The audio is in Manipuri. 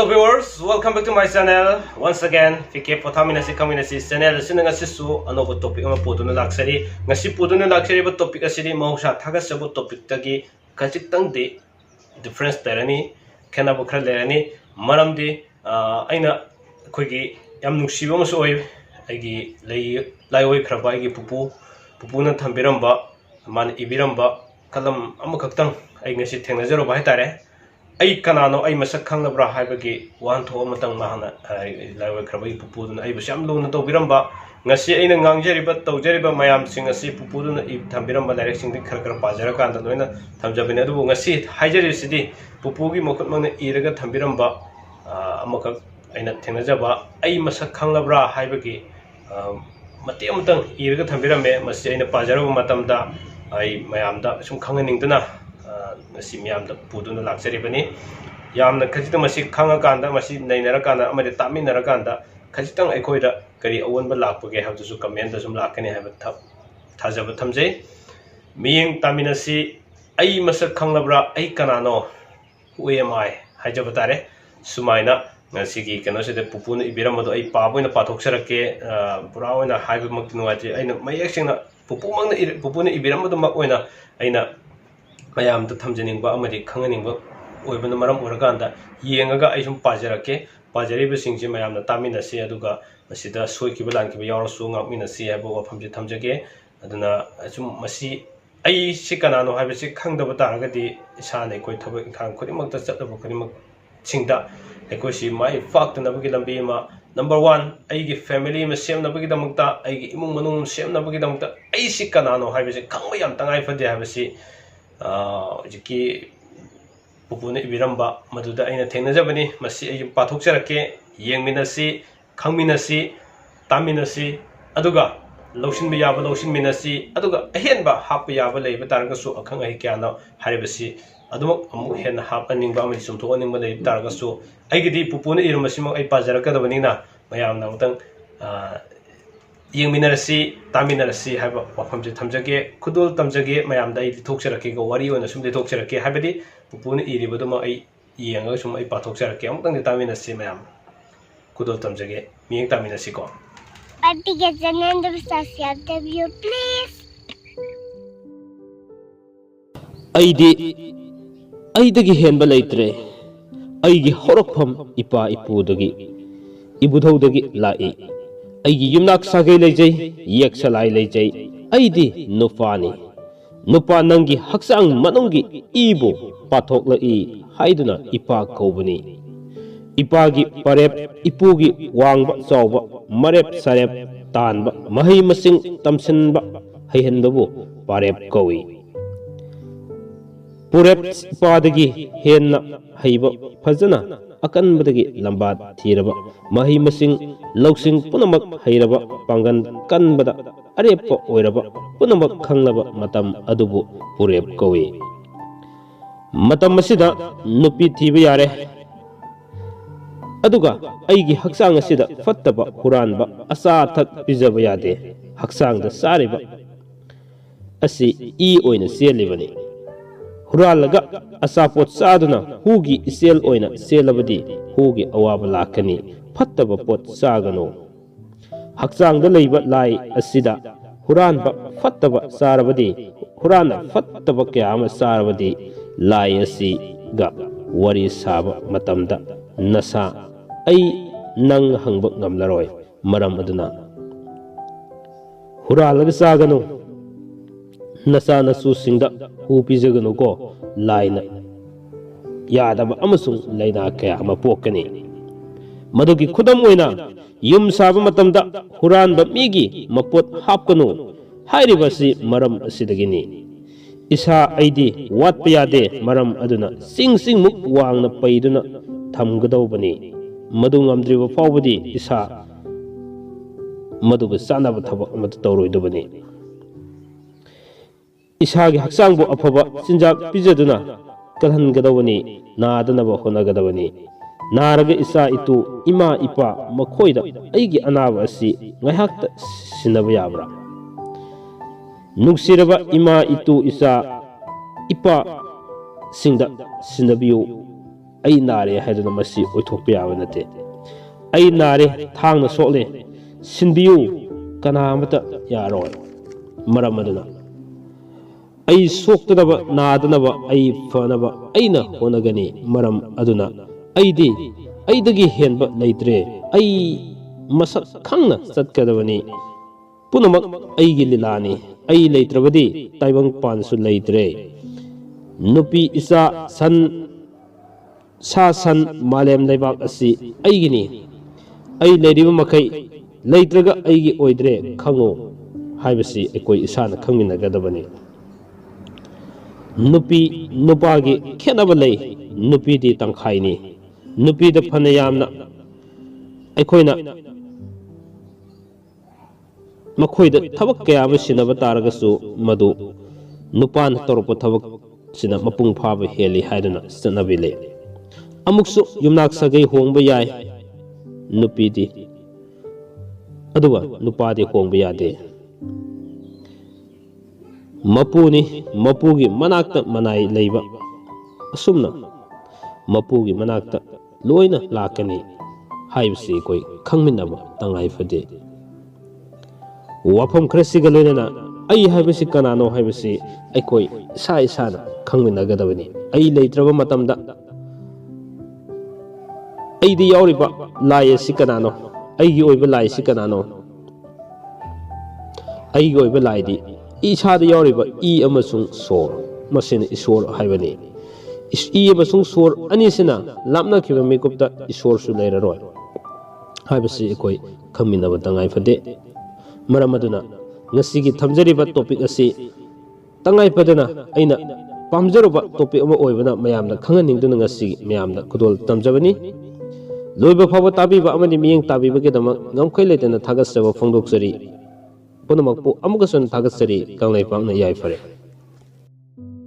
Hello viewers, welcome back to my channel. Once again, POTHAMINASI KHANGMINASI channel asina ngasi su anoba topic ama puduna laksari. Ngasi puduna laksari ba topic asidi mahusha thagasabu topic tagi kajitang de difference lerani, khenaba khara lerani. Maramdi aina khoigi yam nungsiba masu oi aigi lai oi khara ba aigi pupuna thambiramba man ibiramba kalam amakaktang ai ngasi thengnajaro ba haitare. I kanano ay masak khanglabra haibagi wan tho matang mahana laiwa khrabai pupuduna ay basam luna to biramba ngasi aina ngangjeriba tawjeriba mayam sing asi pupuduna I thambiramba direct sing khar khar pajara kanda noina thamjabine adu ngasi haijeri sidi pupugi mokut mangna iraga thambiramba amaka aina thengnajaba ay masak khanglabra haibagi mate amtang iraga thambirame masi aina pajara matamda ay mayamda sum khanganingdana ngasi miyamda puduna laksaribani yamna khajita masi khanga kanda masi nainara kanda amade taminara kanda khajitang aikoida kari awonba lakpage habdusu comment da sum lakani haba thajaba thamjai miyeng taminasi ai masak khanglabra ai kanano who am I hajaba tare sumaina ngasi gi kano se de pupuna ibiramado ai paboina pathoksarake pura oina haiba maktinuati aina mayeksingna pupuna ibiramado mak oina aina mayam da thamjaningba amadi khanganingba oibana maram oraganda yengaga ai sum pajarake pajariba singji mayamna taminasi aduga masida soikiba lankiba yawrasu ngakminasi haba wafamji thamjage aduna sum masi ai sikanano habisi khangdaba taragadi isane koi thabak khang khodimakta chatlaba khodimak singda ekosi mai faktanabagi lambi ma number 1 aigi family ma semnabagi damakta aigi imung manung semnabagi damakta ai sikanano habisi khangba yam tangai fade habisi jiki pupuna ibiramba maduda aina thengnajabani masi ay pathokjarake yengminasi khangminasi taminasi aduga lawsinba yaba lawsinminasi aduga ahenba happa yaba leiba taragasu akhang ai kyana haribasi adumak amu hen hapaningba amadi sumthokaningba leiba taragasu aigidi pupuna irumasima ai pajarakadabanina mayamna mutang yengminarasi taminarasi haba wafamje thamjage khudul tamjage mayamda ai thokjarake go wari ona sum thokjarake habadi pupuna iribaduma ai yenga sum ai pathokjarake amtang taminasi mayam khudul tamjage miyeng taminasi ko but to get the end of you please aidagi henba leitre aigi horokpham ipa ipudagi ibudhodagi lai aigi yumnak sagai lejai yak salai lejai aidi nupani nupa nangi haksang manungi ibu pathok la I haiduna ipa kaubani ipagi parep ipugi wangba chawba marep sarep tanba mahai masing tamsinba haihendabu parep kawi purep padagi henna haiba fazana akanbadagi lambat thiraba mahi masing lausing punamak hairaba pangan kanbada arepa oiraba punamak khanglaba matam adubu purep kawi matam asida nupi thiba yare aduga aigi haksang asida fattaba huranba asa thak pijaba yade haksang da sariba asi I oina selibani huralaga asapot saduna hugi isel oina selabadi hugi awaba lakani fattaba pot sagano haksang da leiba lai asida huranba fattaba sarabadi hurana fattaba kyama sarabadi lai asi ga wari saba matamda nasa ai nang hangba ngamlaroi maram aduna huralaga sagano nasa nasu singda hu pijagano ko laina yadaba amasung laina kaya ama pokani madugi khudam oina yum saba matamda huranba migi mapot hapkanu hairibasi maram asidagini isa aidi watpa yade maram aduna sing muk wangna paiduna thamgadawbani madu ngamdriba fawbadi isa maduga sanaba thaba amata tawroidabani isagi haksangbu afaba sinjak pijaduna kalhangadawani nadanaba honagadawani naraga isa itu ima ipa makhoida aigi anaba asi ngaihakta sinaba yabra nuksiraba ima itu isa ipa singda sinabiyo ꯑꯩ ꯅꯥꯔꯦ ꯍꯥꯏꯗꯨꯅ ꯃꯁꯤ ꯑꯣꯏꯊꯣꯛꯄ ꯌꯥꯕ ꯅꯠꯇꯦ ꯑꯩ ꯅꯥꯔꯦ ꯊꯥꯡꯅ ꯁꯣꯛꯂꯦ ꯁꯤꯟꯕꯤꯌꯨ ꯀꯅꯥ ꯑꯃꯠꯇ ꯌꯥꯔꯣꯏ ꯃꯔꯝ ꯑꯗꯨꯅ ꯑꯩ ꯁꯣꯛꯇꯅꯕ ꯅꯥꯗꯅꯕ ꯑꯩ ꯐꯅꯕ ꯑꯩꯅ ꯍꯣꯠꯅꯒꯅꯤ ꯃꯔꯝ ꯑꯗꯨꯅ ꯑꯩꯗꯤ ꯑꯩꯗꯒꯤ ꯍꯦꯟꯕ ꯂꯩꯇ꯭ꯔꯦ ꯑꯩ ꯃꯁꯛ ꯈꯪꯅ ꯆꯠꯀꯗꯕꯅꯤ ꯄꯨꯝꯅꯃꯛ ꯑꯩꯒꯤ ꯂꯤꯂꯥꯅꯤ ꯑꯩ ꯂꯩꯇ꯭ꯔꯕꯗꯤ ꯇꯥꯏꯕꯪꯄꯥꯟꯁꯨ ꯂꯩꯇ꯭ꯔꯦ ꯅꯨꯄꯤ ꯏꯆꯥ ꯁꯟ ꯁꯥ ꯁꯟ ꯃꯥꯂꯦꯝ ꯂꯩꯕꯥꯛ ꯑꯁꯤ ꯑꯩꯒꯤꯅꯤ ꯑꯩ ꯂꯩꯔꯤꯕ ꯃꯈꯩ ꯂꯩꯇ꯭ꯔꯒ ꯑꯩꯒꯤ ꯑꯣꯏꯗ꯭ꯔꯦ ꯈꯪꯉꯨ ꯍꯥꯏꯕꯁꯤ ꯑꯩꯈꯣꯏ ꯏꯁꯥꯅ ꯈꯪꯃꯤꯟꯅꯒꯗꯕꯅꯤ ꯅꯨꯄꯤ ꯅꯨꯄꯥꯒꯤ ꯈꯦꯠꯅꯕ ꯂꯩ ꯅꯨꯄꯤꯗꯤ ꯇꯪꯈꯥꯏꯅꯤ ꯅꯨꯄꯤꯗ ꯐꯅ ꯌꯥꯝꯅ ꯑꯩꯈꯣꯏꯅ ꯃꯈꯣꯏꯗ ꯊꯕꯛ ꯀꯌꯥ ꯑꯃ ꯁꯤꯟꯅꯕ ꯇꯥꯔꯒꯁꯨ ꯃꯗꯨ ꯅꯨꯄꯥꯅ ꯇꯧꯔꯛꯄ ꯊꯕꯛꯁꯤꯅ ꯃꯄꯨꯡ ꯐꯥꯕ ꯍꯦꯜꯂꯤ ꯍꯥꯏꯗꯨꯅ ꯆꯠꯅꯕꯤ ꯂꯩ ꯑꯃꯨꯛꯁꯨ ꯌꯨꯝꯅꯥꯛ ꯁꯥꯒꯩ ꯍꯣꯡꯕ ꯌꯥꯏ ꯅꯨꯄꯤꯗꯤ ꯑꯗꯨꯒ ꯅꯨꯄꯥꯗꯤ ꯍꯣꯡꯕ ꯌꯥꯗꯦ ꯃꯄꯨꯅꯤ ꯃꯄꯨꯒꯤ ꯃꯅꯥꯛꯇ ꯃꯅꯥꯏ ꯂꯩꯕ ꯑꯁꯨꯝꯅ ꯃꯄꯨꯒꯤ ꯃꯅꯥꯛꯇ ꯂꯣꯏꯅ ꯂꯥꯛꯀꯅꯤ ꯍꯥꯏꯕꯁꯤ ꯑꯩꯈꯣꯏ ꯈꯪꯃꯤꯟꯅꯕ ꯇꯉꯥꯏ ꯐꯗꯦ ꯋꯥꯐꯝ ꯈꯔꯁꯤꯒ ꯂꯣꯏꯅꯅ ꯑꯩ ꯍꯥꯏꯕꯁꯤ ꯀꯅꯥꯅꯣ ꯍꯥꯏꯕꯁꯤ ꯑꯩꯈꯣই ꯏꯁꯥ ꯏꯁꯥꯅ ꯈꯪꯃꯤꯟꯅꯒꯗꯕꯅꯤ ꯑꯩ ꯂꯩꯇ꯭ꯔꯕ ꯃꯇꯝꯗ ꯑꯩꯗꯤ ꯌꯥꯎꯔꯤꯕ ꯂꯥꯏ ꯑꯁꯤ ꯀꯅꯥꯅꯣ ꯑꯩꯒꯤ ꯑꯣꯏꯕ ꯂꯥꯏꯁꯤ ꯀꯅꯥꯅꯣ ꯑꯩꯒꯤ ꯑꯣꯏꯕ ꯂꯥꯏꯗꯤ ꯏꯁꯥꯗ ꯌꯥꯎꯔꯤꯕ ꯏ ꯑꯃꯁꯨꯡ ꯁꯣꯔ ꯃꯁꯤꯅ ꯏꯁꯣꯔ ꯍꯥꯏꯕꯅꯤ ꯏ ꯑꯃꯁꯨꯡ ꯁꯣꯔ ꯑꯅꯤꯁꯤꯅ ꯂꯥꯞꯅꯈꯤꯕ ꯃꯤꯀꯨꯞꯇ ꯏꯁꯣꯔꯁꯨ ꯂꯩꯔꯔꯣꯏ ꯍꯥꯏꯕꯁꯤ ꯑꯩꯈꯣই ꯈꯪꯃꯤꯟꯅꯕ ꯇꯉꯥꯏ ꯐꯗꯦ ꯃꯔꯝ ꯑꯗꯨꯅ ꯉꯁꯤꯒꯤ ꯊꯝꯖꯔꯤꯕ ꯇꯣꯄꯤꯛ ꯑꯁꯤ ꯇꯉꯥꯏ ꯐꯗꯅ ꯑꯩꯅ ꯄꯥꯝꯖꯔꯨꯕ ꯇꯣꯄꯤꯛ ꯑꯃ ꯑꯣꯏꯕꯅ ꯃꯌꯥꯝꯅ ꯈꯪꯍꯟꯅꯤꯡꯗꯨꯅ ꯉꯁꯤ ꯃꯌꯥꯝꯗ ꯈꯨꯗꯣꯜ ꯇꯝꯖꯕꯅꯤ ꯂꯣꯏꯕ ꯐꯥꯎꯕ ꯇꯥꯕꯤꯕ ꯑꯃꯗꯤ ꯃꯤꯠꯌꯦꯡ ꯇꯥꯕꯤꯕꯒꯤꯗꯃꯛ ꯉꯝꯈꯩ ꯂꯩꯇꯅ ꯊꯥꯒꯠꯆꯕ ꯐꯣꯡꯗꯣꯛꯆꯔꯤ ꯄꯨꯝꯅꯃꯛꯄꯨ ꯑꯃꯨꯛꯀꯁꯨ ꯊꯥꯒꯠꯆꯔꯤ ꯀꯪꯂꯩꯄꯥꯛꯅ ꯌꯥꯏꯐꯔꯦ